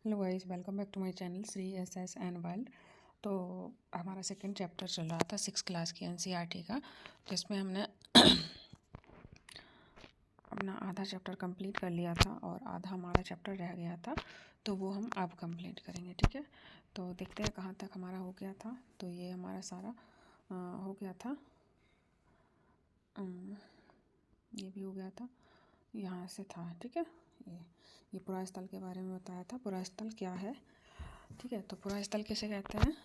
Hello guys, welcome back to my channel Shri S S and world. तो हमारा second chapter चल रहा था 6th क्लास की एनसीईआरटी का, जिसमें हमने अपना आधा चैप्टर कंप्लीट कर लिया था और आधा हमारा चैप्टर रह गया था, तो वो हम अब कंप्लीट करेंगे। ठीक है, तो देखते हैं कहाँ तक हमारा हो गया था। तो ये हमारा सारा हो गया था, ये भी हो गया था, यहाँ से था। ठीक है, ये पुरास्थल के बारे में बताया था। पुरास्थल क्या है? ठीक है, तो पुरास्थल किसे कहते हैं?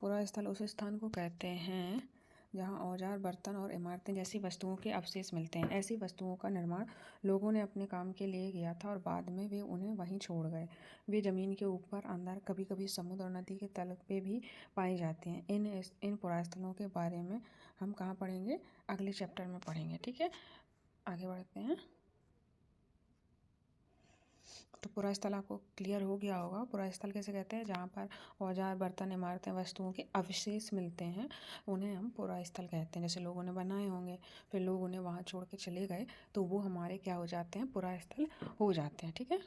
पुरास्थल उस स्थान को कहते हैं जहाँ औजार, बर्तन और इमारतें जैसी वस्तुओं के अवशेष मिलते हैं। ऐसी वस्तुओं का निर्माण लोगों ने अपने काम के लिए किया था और बाद में वे उन्हें वहीं छोड़ गए। वे ज़मीन के ऊपर, अंदर, कभी कभी समुद्र और नदी के तल पे भी पाए जाते हैं। इन पुरास्थलों के बारे में हम कहाँ पढ़ेंगे? अगले चैप्टर में पढ़ेंगे। ठीक है, आगे बढ़ते हैं। तो पुरास्थल आपको क्लियर हो गया होगा। पुरास्थल कैसे कहते हैं? जहाँ पर औजार, बर्तन, इमारतें, वस्तुओं के अवशेष मिलते हैं, उन्हें हम पुरास्थल कहते हैं। जैसे लोगों ने बनाए होंगे, फिर लोग उन्हें वहाँ छोड़ के चले गए, तो वो हमारे क्या हो जाते हैं? पुरास्थल हो जाते हैं। ठीक है,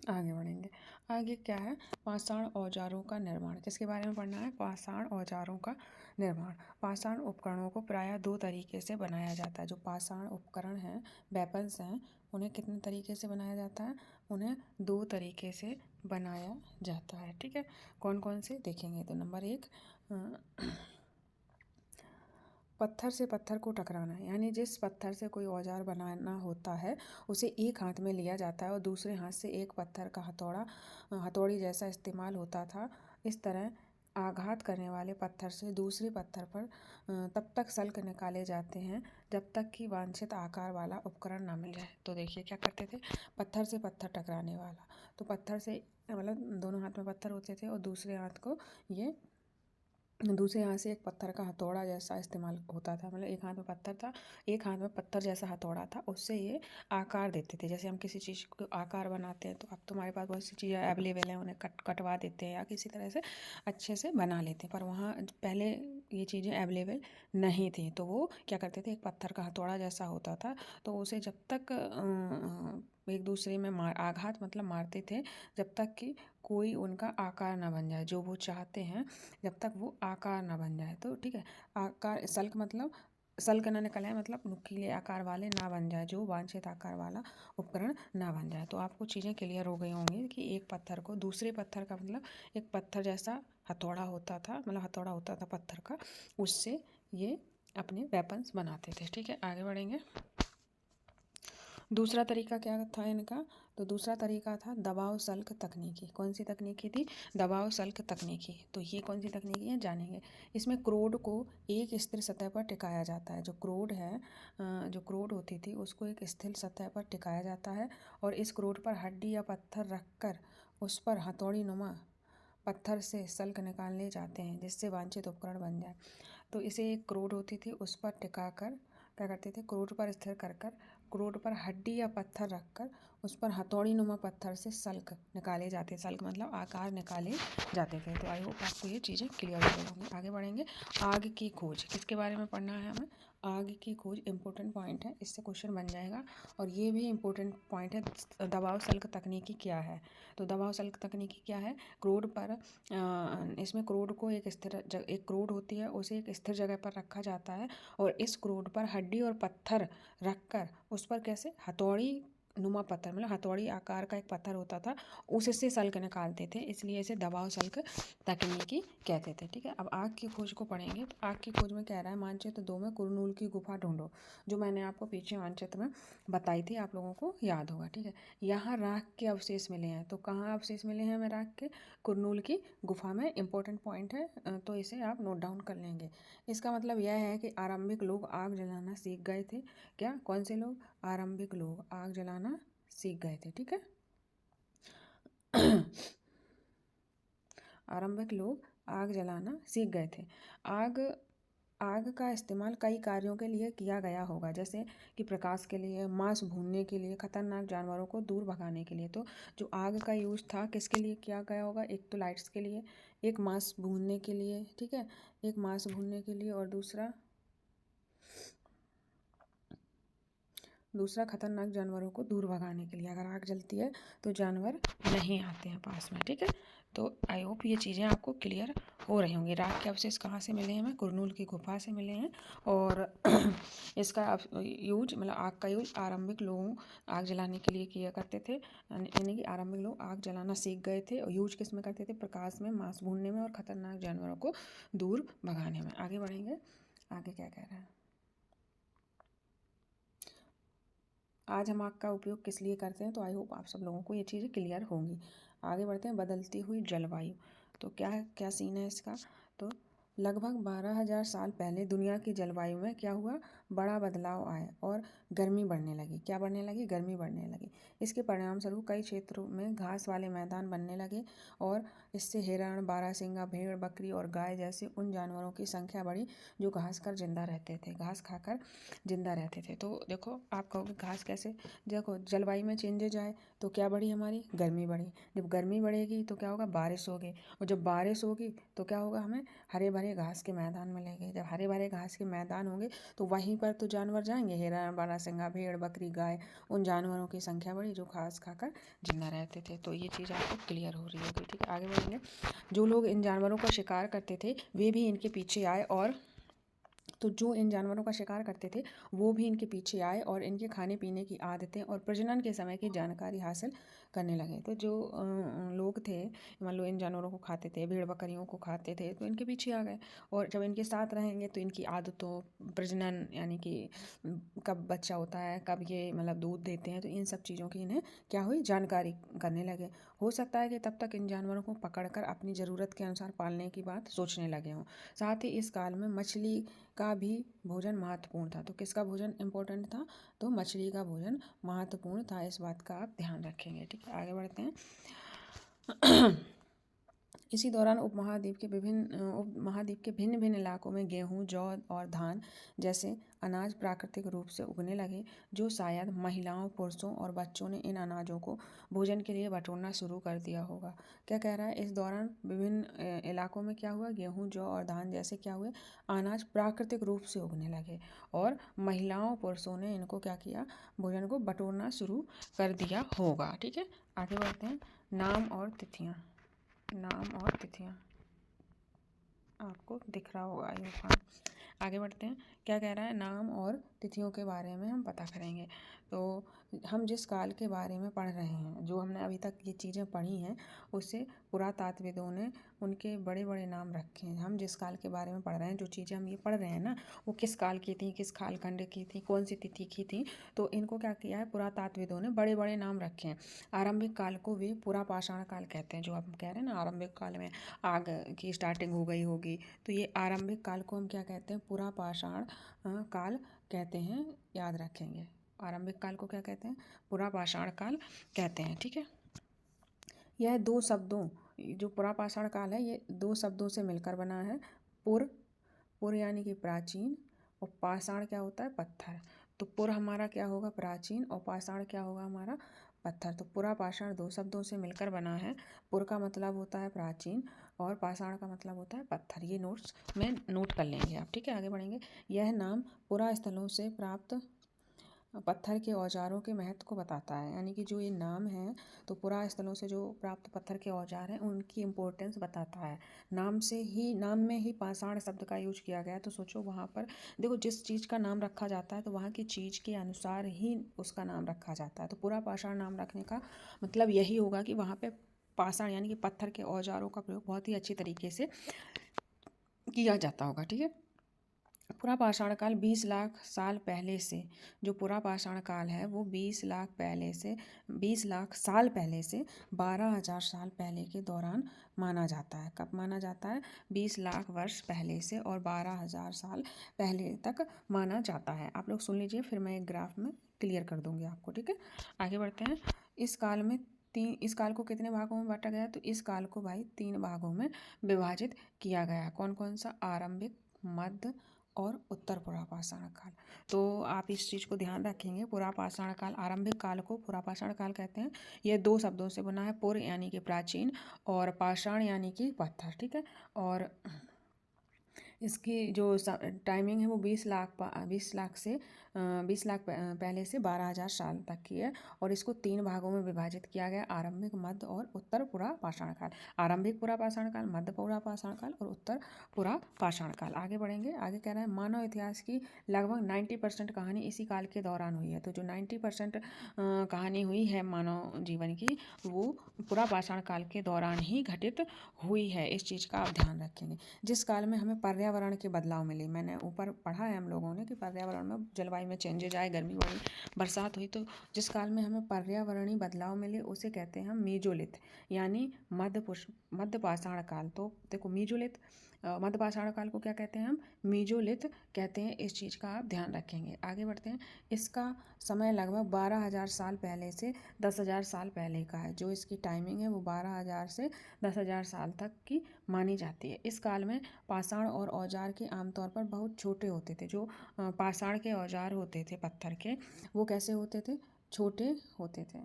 आगे बढ़ेंगे। आगे क्या है? पाषाण औजारों का निर्माण। किसके बारे में पढ़ना है? पाषाण औजारों का निर्माण। पाषाण उपकरणों को प्रायः दो तरीके से बनाया जाता है। जो पाषाण उपकरण हैं, वेपन्स हैं, उन्हें कितने तरीके से बनाया जाता है? उन्हें दो तरीके से बनाया जाता है। ठीक है, कौन कौन से देखेंगे? तो नंबर 1, पत्थर से पत्थर को टकराना, यानी जिस पत्थर से कोई औजार बनाना होता है उसे एक हाथ में लिया जाता है और दूसरे हाथ से एक पत्थर का हथौड़ी जैसा इस्तेमाल होता था। इस तरह आघात करने वाले पत्थर से दूसरे पत्थर पर तब तक सल्क निकाले जाते हैं जब तक कि वांछित आकार वाला उपकरण ना मिल जाए। तो देखिए क्या करते थे? पत्थर से पत्थर टकराने वाला, तो पत्थर से मतलब दोनों हाथ में पत्थर होते थे और दूसरे हाथ से एक पत्थर का हथौड़ा जैसा इस्तेमाल होता था। मतलब एक हाथ में पत्थर था, एक हाथ में पत्थर जैसा हथौड़ा था, उससे ये आकार देते थे। जैसे हम किसी चीज़ को आकार बनाते हैं, तो अब तुम्हारे पास बहुत सी चीज़ें अवेलेबल हैं, उन्हें कटवा देते हैं या किसी तरह से अच्छे से बना लेते हैं। पर वहाँ पहले ये चीज़ें अवेलेबल नहीं थी, तो वो क्या करते थे? एक पत्थर का हथौड़ा जैसा होता था, तो उसे जब तक एक दूसरे में आघात मतलब मारते थे, जब तक कि कोई उनका आकार ना बन जाए जो वो चाहते हैं, जब तक वो आकार ना बन जाए। तो ठीक है, आकार सल्क ना निकल आए, मतलब नुकीले आकार वाले ना बन जाए, जो वांछित आकार वाला उपकरण ना बन जाए। तो आपको चीज़ें क्लियर हो गई होंगी कि एक पत्थर को दूसरे पत्थर का मतलब एक पत्थर जैसा हथौड़ा होता था, मतलब हथौड़ा होता था पत्थर का, उससे ये अपने वेपन्स बनाते थे। ठीक है, आगे बढ़ेंगे। दूसरा तरीका क्या था इनका? तो दूसरा तरीका था दबाव सल्क तकनीकी। कौन सी तकनीकी थी? दबाव सल्क तकनीकी। तो ये कौन सी तकनीकी है, जानेंगे। इसमें क्रोड को एक स्थिर सतह पर टिकाया जाता है। जो क्रोड है, जो क्रोड होती थी, उसको एक स्थिर सतह पर टिकाया जाता है और इस क्रोड पर हड्डी या पत्थर रखकर उस पर हथौड़ी नुमा पत्थर से सल्क निकाले जाते हैं, जिससे वांछित उपकरण बन जाए। तो इसे एक क्रोड होती थी, उस पर टिकाकर क्या करते थे? क्रोड पर स्थिर कर क्रोड पर हड्डी या पत्थर रखकर उस पर हथौड़ी नुमा पत्थर से सल्क निकाले जाते। सल्क मतलब आकार निकाले जाते थे। तो आई होप आपको ये चीज़ें क्लियर हो गई होंगी। आगे बढ़ेंगे। आग की खोज। किसके बारे में पढ़ना है हमें? आग की खोज इम्पोर्टेंट पॉइंट है, इससे क्वेश्चन बन जाएगा। और ये भी इम्पोर्टेंट पॉइंट है, दबाव सल्क तकनीकी क्या है? तो दबाव सल्क तकनीकी क्या है? क्रोड पर इसमें क्रोड को एक क्रोड होती है, उसे एक स्थिर जगह पर रखा जाता है और इस क्रोड पर हड्डी और पत्थर रखकर उस पर कैसे? हथौड़ी नुमा पत्थर, मतलब हथौड़ी आकार का एक पत्थर होता था, उससे सल्क निकालते थे, इसलिए इसे दबाव सल्क तकनीकी कहते थे। ठीक है, अब आग की खोज को पढ़ेंगे। आग की खोज में कह रहा है मानचित्र 2 में कुरनूल की गुफा ढूंढो, जो मैंने आपको पीछे मानचित्र में बताई थी, आप लोगों को याद होगा। ठीक है, यहाँ राख के अवशेष मिले हैं। तो कहाँ अवशेष मिले हैं हमें राख के? कुरनूल की गुफा में। इंपॉर्टेंट पॉइंट है, तो इसे आप नोट डाउन कर लेंगे। इसका मतलब यह है कि आरंभिक लोग आग जलाना सीख गए थे। क्या? कौन से लोग? आरंभिक लोग आग जलाना सीख गए थे। ठीक है, आरंभिक लोग आग जलाना सीख गए थे। आग आग का इस्तेमाल कई कार्यों के लिए किया गया होगा, जैसे कि प्रकाश के लिए, मांस भूनने के लिए, खतरनाक जानवरों को दूर भगाने के लिए। तो जो आग का यूज़ था किसके लिए किया गया होगा? एक तो लाइट्स के लिए, एक मांस भूनने के लिए। ठीक है, एक मांस भूनने के लिए और दूसरा दूसरा खतरनाक जानवरों को दूर भगाने के लिए, अगर आग जलती है तो जानवर नहीं आते हैं पास में, ठीक है। तो आई होप ये चीज़ें आपको क्लियर हो रही होंगी। राख के अवशेष कहाँ से मिले हैं हमें? कुरनूल की गुफा से मिले हैं। और इसका यूज मतलब आग का यूज आरंभिक लोगों आग जलाने के लिए किया करते थे, यानी कि आरंभिक लोग आग जलाना सीख गए थे। और यूज किस में करते थे? प्रकाश में, मांस भूनने में और खतरनाक जानवरों को दूर भगाने में। आगे बढ़ेंगे, आगे क्या कह रहे हैं। आज हम आग का उपयोग किस लिए करते हैं? तो आई होप आप सब लोगों को ये चीज़ें क्लियर होंगी। आगे बढ़ते हैं, बदलती हुई जलवायु। तो क्या क्या सीन है इसका? तो लगभग 12,000 साल पहले दुनिया की जलवायु में क्या हुआ? बड़ा बदलाव आया और गर्मी बढ़ने लगी। क्या बढ़ने लगी? गर्मी बढ़ने लगी। इसके परिणाम स्वरूप कई क्षेत्रों में घास वाले मैदान बनने लगे और इससे हिरण, बारहसिंगा, भेड़, बकरी और गाय जैसे उन जानवरों की संख्या बढ़ी जो घास कर जिंदा रहते थे, घास खाकर जिंदा रहते थे। तो देखो, आप कहोगे घास कैसे? देखो, जलवायु में चेंजेज आए तो क्या बढ़ी? हमारी गर्मी बढ़ी। जब गर्मी बढ़ेगी तो क्या होगा? बारिश होगी। और जब बारिश होगी तो क्या होगा? हमें हरे भरे घास के मैदान मिलेंगे। जब हरे भरे घास के मैदान होंगे तो वहीं पर तो जानवर जाएंगे, हिरण, बारहसिंगा, भेड़, बकरी, गाय, उन जानवरों की संख्या बढ़ी जो घास खाकर जिंदा रहते थे। तो ये चीज़ आपको क्लियर हो रही होगी, ठीक है। आगे बढ़ेंगे। जो लोग इन जानवरों का शिकार करते थे वे भी इनके पीछे आए और तो जो इन जानवरों का शिकार करते थे वो भी इनके पीछे आए और इनके खाने पीने की आदतें और प्रजनन के समय की जानकारी हासिल करने लगे। तो जो लोग थे, मान लो इन जानवरों को खाते थे, भेड़ बकरियों को खाते थे, तो इनके पीछे आ गए। और जब इनके साथ रहेंगे तो इनकी आदतों, प्रजनन यानी कि कब बच्चा होता है, कब ये मतलब दूध देते हैं, तो इन सब चीज़ों की इन्हें क्या हुई? जानकारी करने लगे। हो सकता है कि तब तक इन जानवरों को पकड़कर अपनी ज़रूरत के अनुसार पालने की बात सोचने लगे हों। साथ ही इस काल में मछली का भी भोजन महत्वपूर्ण था। तो किसका भोजन इंपॉर्टेंट था? तो मछली का भोजन महत्वपूर्ण था। इस बात का आप ध्यान रखेंगे, ठीक है। आगे बढ़ते हैं। इसी दौरान उपमहाद्वीप के भिन्न भिन्न इलाकों में गेहूं, जौ और धान जैसे अनाज प्राकृतिक रूप से उगने लगे, जो शायद महिलाओं, पुरुषों और बच्चों ने इन अनाजों को भोजन के लिए बटोरना शुरू कर दिया होगा। क्या कह रहा है? इस दौरान विभिन्न इलाकों में क्या हुआ? गेहूं, जौ और धान जैसे क्या हुए? अनाज प्राकृतिक रूप से उगने लगे और महिलाओं, पुरुषों ने इनको क्या किया? भोजन को बटोरना शुरू कर दिया होगा, ठीक है। आगे बढ़ते हैं। नाम और तिथियाँ। नाम और तिथियाँ आपको दिख रहा होगा ये फॉर्म। आगे बढ़ते हैं। क्या कह रहा है? नाम और तिथियों के बारे में हम पता करेंगे। तो हम जिस काल के बारे में पढ़ रहे हैं, जो हमने अभी तक ये चीज़ें पढ़ी हैं, उससे पुरातात्विदों ने उनके बड़े बड़े नाम रखे हैं। हम जिस काल के बारे में पढ़ रहे हैं, जो चीज़ें हम ये पढ़ रहे हैं ना, वो किस काल की थी, किस कालखंड की थी, कौन सी तिथि की थी, तो इनको क्या किया है? पुरातात्विदों ने बड़े बड़े नाम रखे हैं। आरंभिक काल को वे पुरापाषाण काल कहते हैं। जो आप कह रहे हैं ना, आरंभिक काल में आग की स्टार्टिंग हो गई होगी, तो ये आरंभिक काल को हम क्या कहते हैं? पुरापाषाण काल कहते हैं। याद रखेंगे, आरंभिक काल को क्या कहते हैं? पुरापाषाण काल कहते हैं, ठीक है। यह दो शब्दों, जो पुरापाषाण काल है, ये दो शब्दों से मिलकर बना है। पुर, पुर यानी कि प्राचीन, और पाषाण क्या होता है? पत्थर। तो पुर हमारा क्या होगा? प्राचीन, और पाषाण क्या होगा? हमारा पत्थर। तो पुरापाषाण दो शब्दों से मिलकर बना है। पुर का मतलब होता है प्राचीन और पाषाण का मतलब होता है पत्थर। ये नोट्स में नोट कर लेंगे आप, ठीक है। आगे बढ़ेंगे। यह नाम पुरा स्थलों से प्राप्त पत्थर के औजारों के महत्व को बताता है। यानी कि जो ये नाम है, तो पुरा स्थलों से जो प्राप्त पत्थर के औजार हैं उनकी इम्पोर्टेंस बताता है। नाम में ही पाषाण शब्द का यूज किया गया है। तो सोचो, वहाँ पर देखो, जिस चीज़ का नाम रखा जाता है तो वहाँ की चीज़ के अनुसार ही उसका नाम रखा जाता है। तो पुरा पाषाण नाम रखने का मतलब यही होगा कि वहाँ पे पाषाण यानी कि पत्थर के औजारों का प्रयोग बहुत ही अच्छी तरीके से किया जाता होगा, ठीक है। पुरापाषाण काल 20 लाख साल पहले से, जो पुरापाषाण काल है वो 20 लाख साल पहले से 12,000 साल पहले के दौरान माना जाता है। कब माना जाता है? 20 लाख वर्ष पहले से और 12,000 साल पहले तक माना जाता है। आप लोग सुन लीजिए, फिर मैं एक ग्राफ में क्लियर कर दूंगी आपको, ठीक है। आगे बढ़ते हैं। इस काल को कितने भागों में बांटा गया? तो इस काल को भाई 3 भागों में विभाजित किया गया है। कौन कौन सा? आरंभिक, मध्य और उत्तर पुरापाषाण काल। तो आप इस चीज़ को ध्यान रखेंगे। पुरापाषाण काल, आरंभिक काल को पुरापाषाण काल कहते हैं। यह दो शब्दों से बना है, पुर यानी कि प्राचीन और पाषाण यानी कि पत्थर, ठीक है। और इसकी जो टाइमिंग है वो 20 लाख से 20 लाख पहले से 12,000 साल तक की है और इसको 3 भागों में विभाजित किया गया, आरंभिक, मध्य और उत्तर पुरा पाषाण काल। आरंभिक पुरा पाषाण काल, मध्य पुरा पाषाण काल और उत्तर पुरा पाषाण काल। आगे बढ़ेंगे, आगे कह रहा है मानव इतिहास की लगभग 90% कहानी इसी काल के दौरान हुई है। तो जो 90% कहानी हुई है मानव जीवन की, वो पुरा पाषाण काल के दौरान ही घटित हुई है। इस चीज़ का आप ध्यान रखेंगे। जिस काल में हमें पर्यावरण के बदलाव मिले, मैंने ऊपर पढ़ा है हम लोगों ने कि पर्यावरण में जलवायु में चेंजेज आए, गर्मी बढ़ी, बरसात हुई, तो जिस काल में हमें पर्यावरणीय बदलाव मिले उसे कहते हैं हम मीजोलिथ, यानी मध्य पाषाण काल। तो देखो मीजोलिथ, मध्य पाषाण काल को क्या कहते हैं हम? मीजोलिथ कहते हैं। इस चीज़ का आप ध्यान रखेंगे। आगे बढ़ते हैं। इसका समय लगभग 12,000 साल पहले से 10,000 साल पहले का है। जो इसकी टाइमिंग है वो 12,000 से 10,000 साल तक की मानी जाती है। इस काल में पाषाण और औजार के आमतौर पर बहुत छोटे होते थे। जो पाषाण के औजार होते थे पत्थर के, वो कैसे होते थे? छोटे होते थे,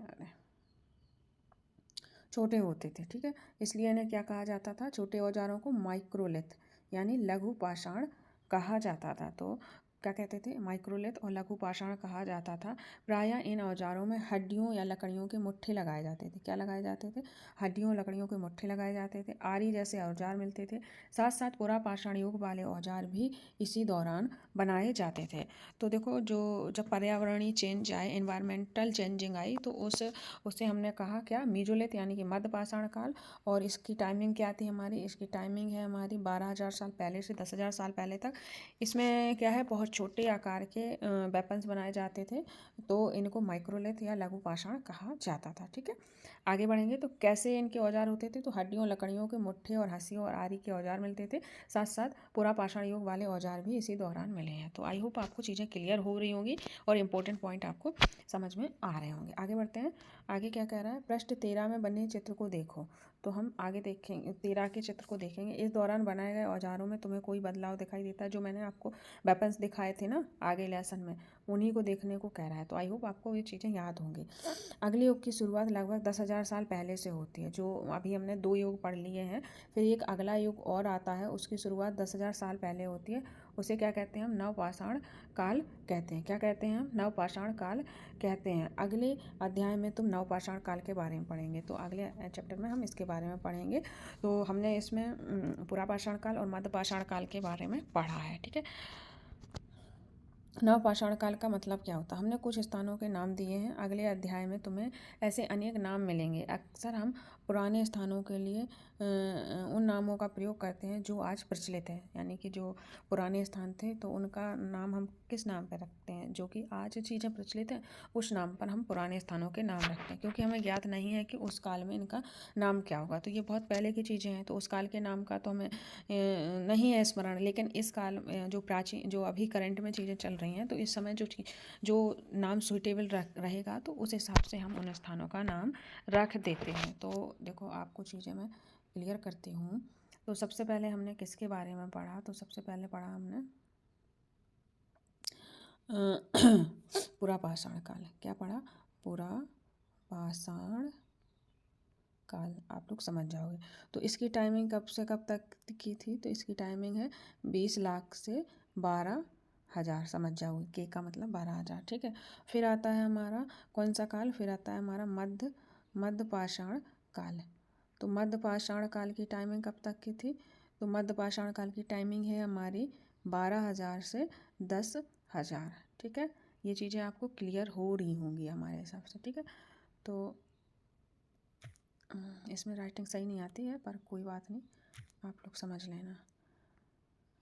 छोटे होते थे। ठीक है, इसलिए इन्हें क्या कहा जाता था? छोटे औजारों को माइक्रोलिथ यानी लघु पाषाण कहा जाता था। तो क्या कहते थे? माइक्रोलिथ और लघु पाषाण कहा जाता था। प्रायः इन औजारों में हड्डियों या लकड़ियों के मुट्ठे लगाए जाते थे। क्या लगाए जाते थे? हड्डियों लकड़ियों के मुट्ठे लगाए जाते थे। आरी जैसे औजार मिलते थे। साथ साथ पुरा पाषाण युग वाले औजार भी इसी दौरान बनाए जाते थे। तो देखो, जो जब पर्यावरणीय चेंज आए, एनवायरमेंटल चेंजिंग आई, तो उससे हमने कहा क्या? मीजोलिथ यानी कि मध्य पाषाण काल। और इसकी टाइमिंग क्या थी हमारी? इसकी टाइमिंग है हमारी 12,000 साल पहले से 10,000 साल पहले तक। इसमें क्या है? बहुत छोटे आकार के वेपन्स बनाए जाते थे, तो इनको माइक्रोलिथ या लघु पाषाण कहा जाता था। ठीक है, आगे बढ़ेंगे। तो कैसे इनके औजार होते थे? तो हड्डियों लकड़ियों के मुट्ठे और हंसियों और आरी के औजार मिलते थे। साथ साथ पुरा पाषाण युग वाले औजार भी इसी दौरान मिले हैं। तो आई होप आपको चीज़ें क्लियर हो रही होंगी और इम्पोर्टेंट पॉइंट आपको समझ में आ रहे होंगे। आगे बढ़ते हैं। आगे क्या कह रहा है? पृष्ठ 13 में बने चित्र को देखो। तो हम आगे देखेंगे, 13 के चित्र को देखेंगे। इस दौरान बनाए गए औजारों में तुम्हें कोई बदलाव दिखाई देता है? जो मैंने आपको वेपन्स दिखाए थे ना आगे लेसन में, उन्हीं को देखने को कह रहा है। तो आई होप आपको ये चीज़ें याद होंगी। अगले युग की शुरुआत लगभग 10,000 साल पहले से होती है। जो अभी हमने 2 युग पढ़ लिए हैं, फिर एक अगला युग और आता है, उसकी शुरुआत 10,000 साल पहले होती है। उसे क्या कहते हैं हम? नवपाषाण काल कहते हैं। क्या कहते हैं हम? नवपाषाण काल कहते हैं। अगले अध्याय में तुम नवपाषाण काल के बारे में पढ़ेंगे। तो अगले चैप्टर में हम इसके बारे में पढ़ेंगे। तो हमने इसमें पुरा पाषाण काल और मध्य पाषाण काल के बारे में पढ़ा है। ठीक है, नवपाषाण काल का मतलब क्या होता है? हमने कुछ स्थानों के नाम दिए हैं। अगले अध्याय में तुम्हें ऐसे अनेक नाम मिलेंगे। अक्सर हम पुराने स्थानों के लिए उन नामों का प्रयोग करते हैं जो आज प्रचलित है, यानी कि जो पुराने स्थान थे तो उनका नाम हम किस नाम पर रखते हैं? जो कि आज चीज़ें प्रचलित हैं उस नाम पर हम पुराने स्थानों के नाम रखते हैं, क्योंकि हमें ज्ञात नहीं है कि उस काल में इनका नाम क्या होगा। तो ये बहुत पहले की चीज़ें हैं, तो उस काल के नाम का तो हमें नहीं है स्मरण। लेकिन इस काल जो प्राचीन, जो अभी करंट में चीज़ें चल रही हैं, तो इस समय जो नाम सुइटेबल रहेगा तो उस हिसाब से हम उन स्थानों का नाम रख देते हैं। तो देखो, आपको चीज़ें मैं क्लियर करती हूँ। तो सबसे पहले हमने किसके बारे में पढ़ा? तो सबसे पहले पढ़ा हमने पुरा पाषाण काल। क्या पढ़ा? पुरा पाषाण काल। आप लोग समझ जाओगे। तो इसकी टाइमिंग कब से कब तक की थी? तो इसकी टाइमिंग है 20 लाख से 12,000। समझ जाओगे, के का मतलब 12,000। ठीक है, फिर आता है हमारा कौन सा काल? फिर आता है हमारा मध्य पाषाण काल। तो मध्य पाषाण काल की टाइमिंग कब तक की थी? तो मध्य पाषाण काल की टाइमिंग है हमारी 12,000 से 10,000। ठीक है, ये चीज़ें आपको क्लियर हो रही होंगी हमारे हिसाब से। ठीक है, तो इसमें राइटिंग सही नहीं आती है, पर कोई बात नहीं, आप लोग समझ लेना।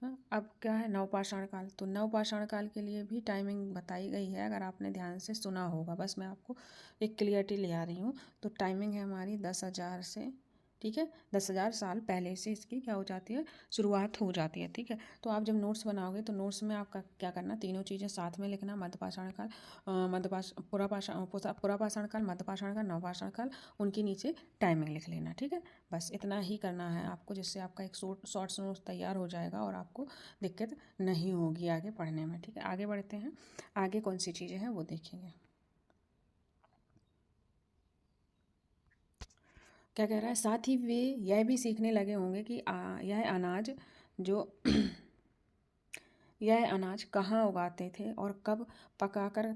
हाँ, अब क्या है? नवपाषाण काल। तो नवपाषाण काल के लिए भी टाइमिंग बताई गई है, अगर आपने ध्यान से सुना होगा। बस मैं आपको एक क्लियरिटी ले आ रही हूँ। तो टाइमिंग है हमारी 10,000 से, ठीक है, 10,000 साल पहले से इसकी क्या हो जाती है? शुरुआत हो जाती है। ठीक है, तो आप जब नोट्स बनाओगे तो नोट्स में आपका क्या करना? तीनों चीज़ें साथ में लिखना। पुरा पाषाण काल, मध्य पाषाण काल, नवपाषाण काल, उनके नीचे टाइमिंग लिख लेना। ठीक है, बस इतना ही करना है आपको, जिससे आपका एक शॉर्ट्स नोट्स तैयार हो जाएगा और आपको दिक्कत नहीं होगी आगे पढ़ने में। ठीक है, आगे बढ़ते हैं। आगे कौन सी चीज़ें हैं वो देखेंगे। क्या कह रहा है? साथ ही वे यह भी सीखने लगे होंगे कि यह अनाज जो यह अनाज कहाँ उगाते थे और कब पककर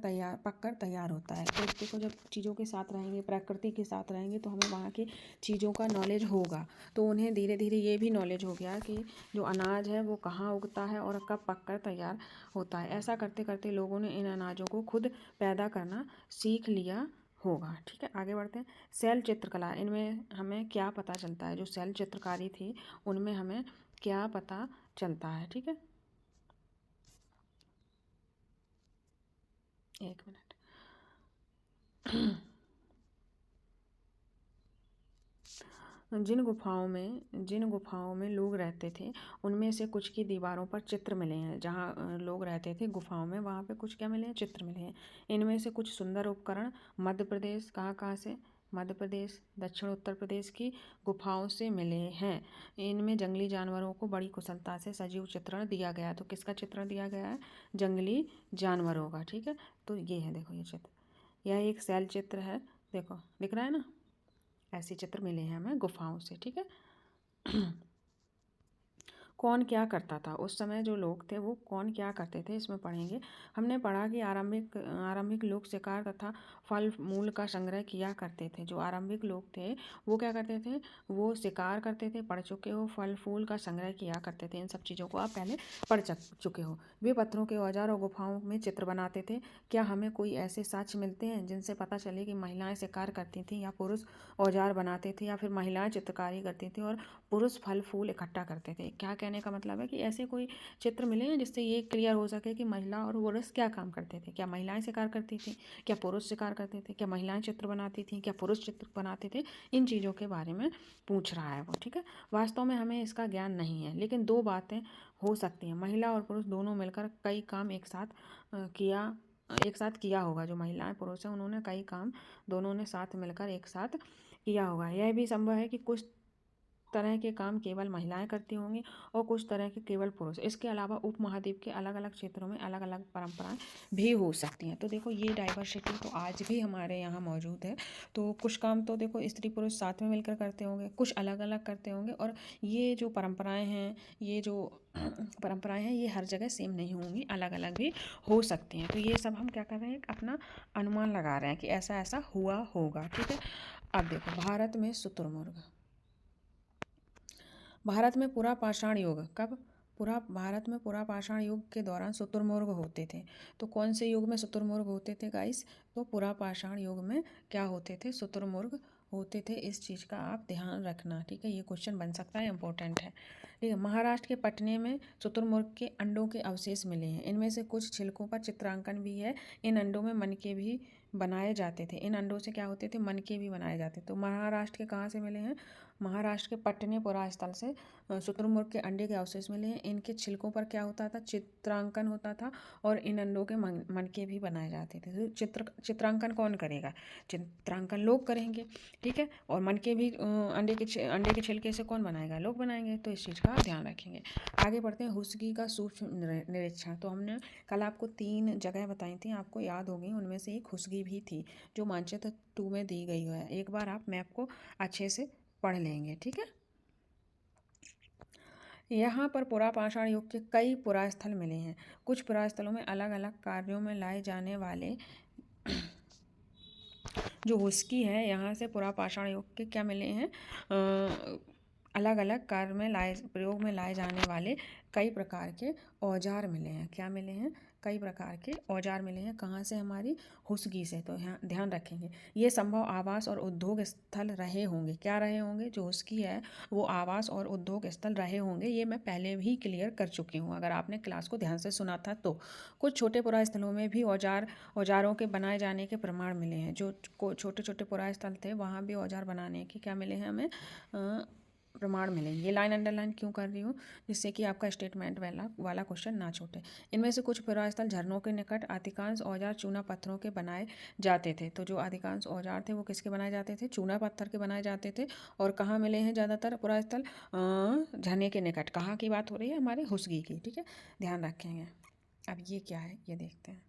तैयार होता है। तो देखो जब चीज़ों के साथ रहेंगे, प्रकृति के साथ रहेंगे तो हमें वहाँ की चीज़ों का नॉलेज होगा। तो उन्हें धीरे धीरे ये भी नॉलेज हो गया कि जो अनाज है वो कहाँ उगता है और कब पककर तैयार होता है। ऐसा करते करते लोगों ने इन अनाजों को खुद पैदा करना सीख लिया होगा। ठीक है, आगे बढ़ते हैं। शैल चित्रकला, इनमें हमें क्या पता चलता है। जो शैल चित्रकारी थी उनमें हमें क्या पता चलता है। ठीक है, एक मिनट। जिन गुफाओं में लोग रहते थे उनमें से कुछ की दीवारों पर चित्र मिले हैं। जहाँ लोग रहते थे गुफाओं में, वहाँ पे कुछ क्या मिले हैं, चित्र मिले हैं। इनमें से कुछ सुंदर उपकरण मध्य प्रदेश, कहाँ से, मध्य प्रदेश, दक्षिण उत्तर प्रदेश की गुफाओं से मिले हैं। इनमें जंगली जानवरों को बड़ी कुशलता से सजीव चित्रण दिया गया है। तो किसका चित्रण दिया गया है, जंगली जानवरों का। ठीक है, तो ये है, देखो ये चित्र, यह एक शैल चित्र है। देखो दिख रहा है ना, ऐसे चित्र मिले हैं हमें गुफाओं से। ठीक है। कौन क्या करता था उस समय, जो लोग थे वो कौन क्या करते थे, इसमें पढ़ेंगे। हमने पढ़ा कि आरंभिक लोग शिकार तथा फल मूल का संग्रह किया करते थे। जो आरंभिक लोग थे वो क्या करते थे, वो शिकार करते थे। पढ़ चुके हो, फल फूल का संग्रह किया करते थे। इन सब चीज़ों को आप पहले पढ़ चुके हो। वे पत्थरों के औजार और गुफाओं में चित्र बनाते थे। क्या हमें कोई ऐसे साक्ष्य मिलते हैं जिनसे पता चले कि महिलाएं शिकार करती थीं या पुरुष औजार बनाते थे, या फिर महिलाएं चित्रकारी करती थी और पुरुष फल फूल इकट्ठा करते थे। क्या कहने का मतलब है कि ऐसे कोई चित्र मिले हैं जिससे ये क्लियर हो सके कि महिला और पुरुष क्या काम करते थे। क्या महिलाएं शिकार करती थी, क्या पुरुष शिकार करते थे, क्या महिलाएं चित्र बनाती थी, क्या पुरुष चित्र बनाते थे। इन चीज़ों के बारे में पूछ रहा है वो। ठीक है, वास्तव में हमें इसका ज्ञान नहीं है, लेकिन दो बातें हो सकती हैं। महिला और पुरुष दोनों मिलकर कई काम एक साथ किया होगा। जो महिलाएं पुरुष हैं उन्होंने कई काम दोनों ने साथ मिलकर एक साथ किया होगा। यह भी संभव है कि कुछ तरह के काम केवल महिलाएं करती होंगी और कुछ तरह के केवल पुरुष। इसके अलावा उपमहाद्वीप के अलग अलग क्षेत्रों में अलग अलग परंपराएं भी हो सकती हैं। तो देखो ये डाइवर्सिटी तो आज भी हमारे यहाँ मौजूद है। तो कुछ काम तो देखो स्त्री पुरुष साथ में मिलकर करते होंगे, कुछ अलग अलग करते होंगे। और ये जो परंपराएं हैं, ये हर जगह सेम नहीं होंगी, अलग अलग भी हो सकती हैं। तो ये सब हम क्या कर रहे हैं, अपना अनुमान लगा रहे हैं कि ऐसा ऐसा हुआ होगा। ठीक है, अब देखो भारत में पुरा पाषाण युग कब, भारत में पुरा पाषाण युग के दौरान शुतुरमुर्ग होते थे। तो कौन से युग में शुतुरमुर्ग होते थे गाइस, तो पुरा पाषाण युग में क्या होते थे, शुतुरमुर्ग होते थे। इस चीज़ का आप ध्यान रखना। ठीक है, ये क्वेश्चन बन सकता है, इंपॉर्टेंट है। ठीक है, महाराष्ट्र के पटने में शुतुरमुर्ग के अंडों के अवशेष मिले हैं। इनमें से कुछ छिलकों पर चित्रांकन भी है। इन अंडों में मनके भी बनाए जाते थे। इन अंडों से क्या होते थे, मनके भी बनाए जाते थे। तो महाराष्ट्र के कहाँ से मिले हैं, महाराष्ट्र के पटनेपुरा स्थल से शुतुरमुर्ग के अंडे के अवशेष मिले हैं। इनके छिलकों पर क्या होता था, चित्रांकन होता था और इन अंडों के मनके भी बनाए जाते थे। तो चित्रांकन कौन करेगा, चित्रांकन लोग करेंगे। ठीक है, और मनके भी अंडे के छिलके से कौन बनाएगा, लोग बनाएंगे। तो इस चीज़ का ध्यान रखेंगे। आगे बढ़ते हैं, हुस्गी का सूक्ष्म निरीक्षण। तो हमने कल आपको 3 जगह बताई थी, आपको याद होगी। उनमें से एक हुस्गी भी थी जो मानचित्र 2 में दी गई है। एक बार आप मैप को अच्छे से पढ़ लेंगे। ठीक है, यहाँ पर पुरा पाषाण युग के कई पुरास्थल मिले हैं। कुछ पुरास्थलों में अलग अलग कार्यों में लाए जाने वाले जो हुस्की है, यहाँ से पुरा पाषाण युग के क्या मिले हैं, अलग अलग कार्य में प्रयोग में लाए जाने वाले कई प्रकार के औजार मिले हैं। क्या मिले हैं, कई प्रकार के औजार मिले हैं। कहाँ से, हमारी हुस्गी से। तो यहाँ ध्यान रखेंगे, ये संभव आवास और उद्योग स्थल रहे होंगे। क्या रहे होंगे, जो हुस्गी है वो आवास और उद्योग स्थल रहे होंगे। ये मैं पहले भी क्लियर कर चुकी हूँ, अगर आपने क्लास को ध्यान से सुना था तो। कुछ छोटे पुरास्थलों में भी औजारों के बनाए जाने के प्रमाण मिले हैं। जो छोटे छोटे पुरास्थल थे वहाँ भी औजार बनाने के क्या मिले हैं, हमें प्रमाण मिलेंगे। ये लाइन अंडरलाइन क्यों कर रही हूँ, जिससे कि आपका स्टेटमेंट वाला क्वेश्चन ना छूटे। इनमें से कुछ पुरास्थल झरनों के निकट अधिकांश औजार चूना पत्थरों के बनाए जाते थे। तो जो अधिकांश औजार थे वो किसके बनाए जाते थे, चूना पत्थर के बनाए जाते थे। और कहाँ मिले हैं ज़्यादातर पुरास्थल, झरने के निकट। कहाँ की बात हो रही है, हमारे हुस्गी की। ठीक है, ध्यान रखेंगे। अब ये क्या है, ये देखते हैं।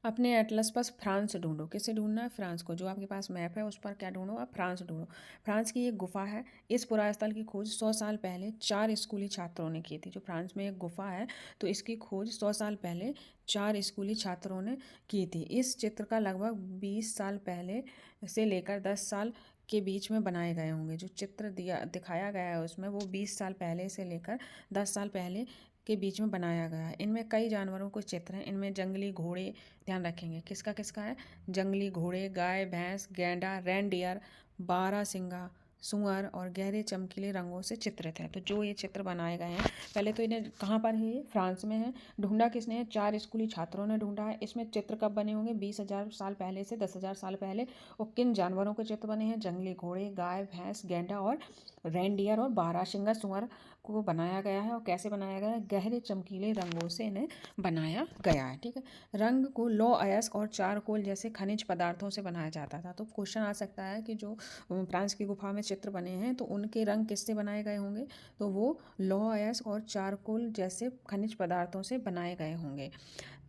अपने एटलस पर फ्रांस ढूंढो। किसे ढूंढना है? फ्रांस को। जो आपके पास मैप है उस पर क्या ढूंढो? आप फ्रांस ढूंढो। फ्रांस की एक गुफा है। इस पुरास्थल की खोज 100 साल पहले 4 स्कूली छात्रों ने की थी। जो फ्रांस में एक गुफा है तो इसकी खोज 100 साल पहले 4 स्कूली छात्रों ने की थी। इस चित्र का लगभग 20 साल पहले से लेकर 10 साल के बीच में बनाए गए होंगे। जो चित्र दिखाया गया है उसमें वो 20 साल पहले से लेकर 10 साल पहले के बीच में बनाया गया है। इनमें कई जानवरों के चित्र हैं। इनमें जंगली घोड़े, ध्यान रखेंगे किसका किसका है, जंगली घोड़े, गाय, भैंस, गैंडा, रेनडियर, बारहसिंगा, सुअर और गहरे चमकीले रंगों से चित्रित है। तो जो ये चित्र बनाए गए हैं, पहले तो इन्हें कहाँ पर है? ये फ्रांस में है। ढूंढा किसने है? 4 स्कूली छात्रों ने ढूंढा है। इसमें चित्र कब बने होंगे? 20,000 साल पहले से 10,000 साल पहले। और किन जानवरों के चित्र बने हैं? जंगली घोड़े, गाय, भैंस, गैंडा और रेनडियर और बारहसिंगा सुअर को बनाया गया है। और कैसे बनाया गया है? गहरे चमकीले रंगों से इन्हें बनाया गया है। ठीक है। रंग को लौह अयस्क और चारकोल जैसे खनिज पदार्थों से बनाया जाता था। तो क्वेश्चन आ सकता है कि जो फ्रांस की गुफा में चित्र बने हैं तो उनके रंग किससे बनाए गए होंगे? तो वो लौह अयस्क और चारकोल जैसे खनिज पदार्थों से बनाए गए होंगे।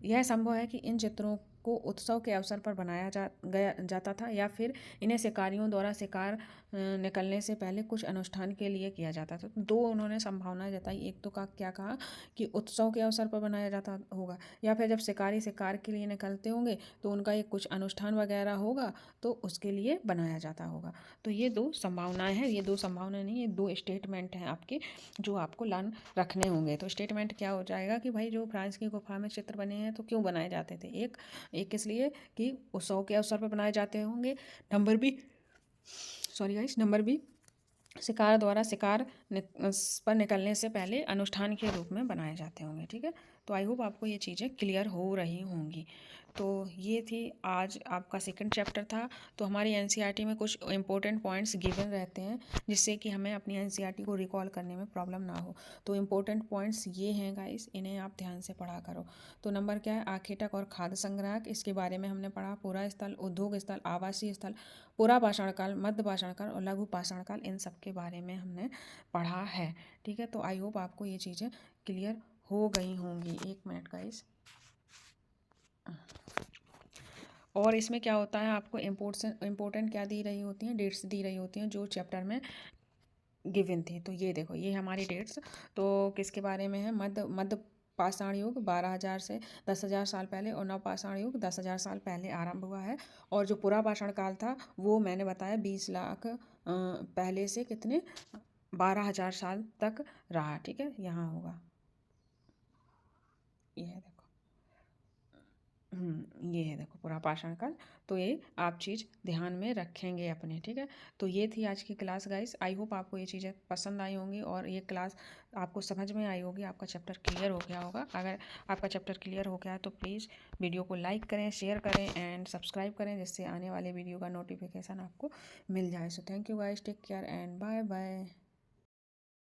यह संभव है कि इन चित्रों को उत्सव के अवसर पर बनाया जाता था या फिर इन्हें शिकारियों द्वारा शिकार निकलने से पहले कुछ अनुष्ठान के लिए किया जाता था। दो उन्होंने संभावना जताई। एक तो क्या कहा कि उत्सव के अवसर पर बनाया जाता होगा, या फिर जब शिकारी शिकार के लिए निकलते होंगे तो उनका एक कुछ अनुष्ठान वगैरह होगा तो उसके लिए बनाया जाता होगा। तो ये 2 संभावनाएं हैं। ये 2 संभावनाएं नहीं, ये 2 स्टेटमेंट हैं आपके जो आपको लर्न रखने होंगे। तो स्टेटमेंट क्या हो जाएगा कि भाई जो फ्रांस की गुफा में चित्र बने हैं तो क्यों बनाए जाते थे? एक इसलिए कि उत्सव के अवसर पर बनाए जाते होंगे। नंबर बी शिकार द्वारा शिकार पर निकलने से पहले अनुष्ठान के रूप में बनाए जाते होंगे। ठीक है। तो आई होप आपको ये चीज़ें क्लियर हो रही होंगी। तो ये थी आज आपका सेकंड चैप्टर था। तो हमारी एनसीईआरटी में कुछ इंपॉर्टेंट पॉइंट्स गिवन रहते हैं जिससे कि हमें अपनी एनसीईआरटी को रिकॉल करने में प्रॉब्लम ना हो। तो इंपॉर्टेंट पॉइंट्स ये हैं गाइस, इन्हें आप ध्यान से पढ़ा करो। तो नंबर क्या है? आखेटक और खाद्य संग्राहक, इसके बारे में हमने पढ़ा। पुरा स्थल, उद्योग स्थल, आवासीय स्थल, पुरा पाषाण काल, मध्य पाषाण काल और लघु पाषाण काल, इन सब के बारे में हमने पढ़ा है। ठीक है। तो आई होप आपको ये चीज़ें क्लियर हो गई होंगी। 1 मिनट गाइस। और इसमें क्या होता है, आपको इम्पोर्टेंट क्या दी रही होती हैं? डेट्स दी रही होती हैं जो चैप्टर में गिवन थी। तो ये देखो, ये हमारी डेट्स तो किसके बारे में है? मध्य पाषाण युग 12,000 से 10,000 साल पहले और नवपाषाण युग 10,000 साल पहले आरंभ हुआ है। और जो पुरा पाषाण काल था वो मैंने बताया 20 लाख पहले से कितने 12,000 साल तक रहा। ठीक है। यहाँ होगा, ये है देखो, ये है देखो पूरा पाषाण काल। तो ये आप चीज़ ध्यान में रखेंगे अपने। ठीक है। तो ये थी आज की क्लास गाइस। आई होप आपको ये चीज़ें पसंद आई होंगी और ये क्लास आपको समझ में आई होगी। आपका चैप्टर क्लियर हो गया होगा। अगर आपका चैप्टर क्लियर हो गया है तो प्लीज़ वीडियो को लाइक करें, शेयर करें एंड सब्सक्राइब करें जिससे आने वाले वीडियो का नोटिफिकेशन आपको मिल जाए। So thank you guys, take care and bye bye.